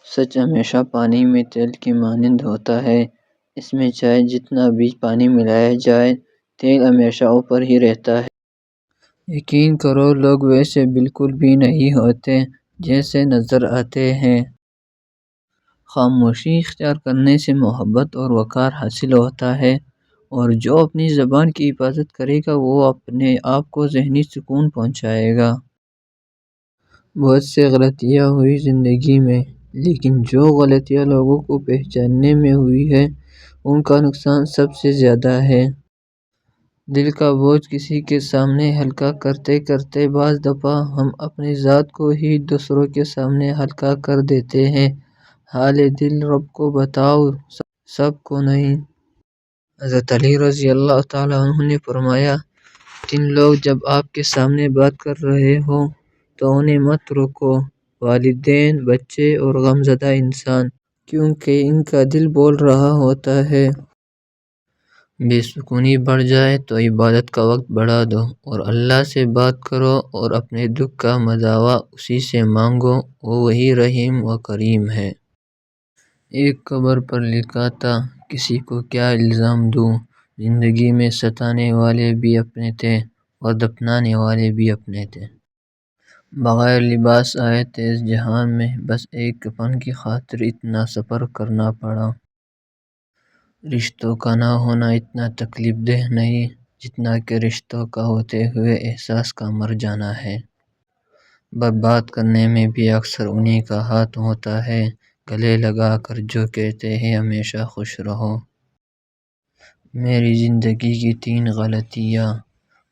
سچ ہمیشہ پانی میں تیل کی مانند ہوتا ہے۔ اس میں چاہے جتنا بھی پانی ملایا جائے، تیل ہمیشہ اوپر ہی رہتا ہے۔ یقین کرو لوگ ویسے بالکل بھی نہیں ہوتے جیسے نظر آتے ہیں۔ خاموشی اختیار کرنے سے محبت اور وقار حاصل ہوتا ہے، اور جو اپنی زبان کی حفاظت کرے گا وہ اپنے آپ کو ذہنی سکون پہنچائے گا۔ بہت سے غلطیاں ہوئی زندگی میں، لیکن جو غلطیاں لوگوں کو پہچاننے میں ہوئی ہے ان کا نقصان سب سے زیادہ ہے۔ دل کا بوجھ کسی کے سامنے ہلکا کرتے کرتے بعض دفعہ ہم اپنی ذات کو ہی دوسروں کے سامنے ہلکا کر دیتے ہیں۔ حال دل رب کو بتاؤ، سب کو نہیں۔ حضرت علی رضی اللہ تعالیٰ عنہ نے فرمایا، 3 لوگ جب آپ کے سامنے بات کر رہے ہوں تو انہیں مت روکو، والدین، بچے اور غمزدہ انسان، کیونکہ ان کا دل بول رہا ہوتا ہے۔ بے سکونی بڑھ جائے تو عبادت کا وقت بڑھا دو اور اللہ سے بات کرو اور اپنے دکھ کا مداوا اسی سے مانگو، وہ وہی رحیم و کریم ہے۔ ایک قبر پر لکھا تھا، کسی کو کیا الزام دوں، زندگی میں ستانے والے بھی اپنے تھے اور دفنانے والے بھی اپنے تھے۔ بغیر لباس آئے تھے اس جہان میں، بس ایک کفن کی خاطر اتنا سفر کرنا پڑا۔ رشتوں کا نہ ہونا اتنا تکلیف دہ نہیں جتنا کہ رشتوں کا ہوتے ہوئے احساس کا مر جانا ہے۔ برباد کرنے میں بھی اکثر انہی کا ہاتھ ہوتا ہے، گلے لگا کر جو کہتے ہیں ہمیشہ خوش رہو۔ میری زندگی کی 3 غلطیاں: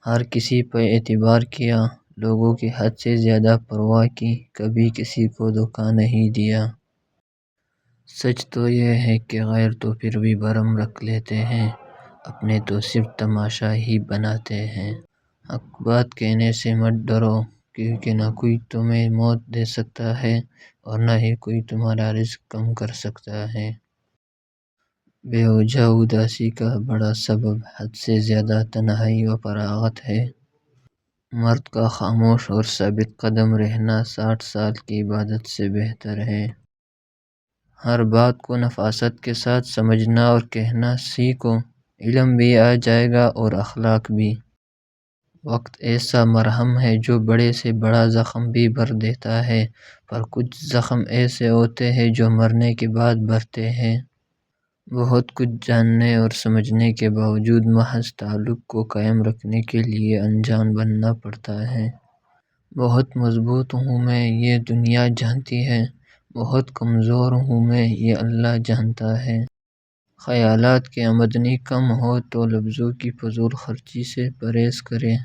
ہر کسی پر اعتبار کیا، لوگوں کی حد سے زیادہ پرواہ کی، کبھی کسی کو دھوکہ نہیں دیا۔ سچ تو یہ ہے کہ غیر تو پھر بھی بھرم رکھ لیتے ہیں، اپنے تو صرف تماشا ہی بناتے ہیں۔ حق بات کہنے سے مت ڈرو، کیونکہ نہ کوئی تمہیں موت دے سکتا ہے اور نہ ہی کوئی تمہارا رزق کم کر سکتا ہے۔ بے وجہ اداسی کا بڑا سبب حد سے زیادہ تنہائی و فراغت ہے۔ مرد کا خاموش اور ثابت قدم رہنا 60 سال کی عبادت سے بہتر ہے۔ ہر بات کو نفاست کے ساتھ سمجھنا اور کہنا سیکھو، علم بھی آ جائے گا اور اخلاق بھی۔ وقت ایسا مرہم ہے جو بڑے سے بڑا زخم بھی بھر دیتا ہے، پر کچھ زخم ایسے ہوتے ہیں جو مرنے کے بعد بھرتے ہیں۔ بہت کچھ جاننے اور سمجھنے کے باوجود محض تعلق کو قائم رکھنے کے لیے انجان بننا پڑتا ہے۔ بہت مضبوط ہوں میں، یہ دنیا جانتی ہے، بہت کمزور ہوں میں، یہ اللہ جانتا ہے۔ خیالات کی آمدنی کم ہو تو لفظوں کی فضول خرچی سے پرہیز کریں۔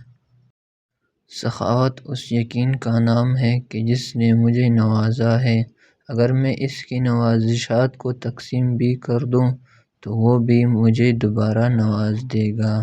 سخاوت اس یقین کا نام ہے کہ جس نے مجھے نوازا ہے، اگر میں اس کی نوازشات کو تقسیم بھی کر دوں تو وہ بھی مجھے دوبارہ نواز دے گا۔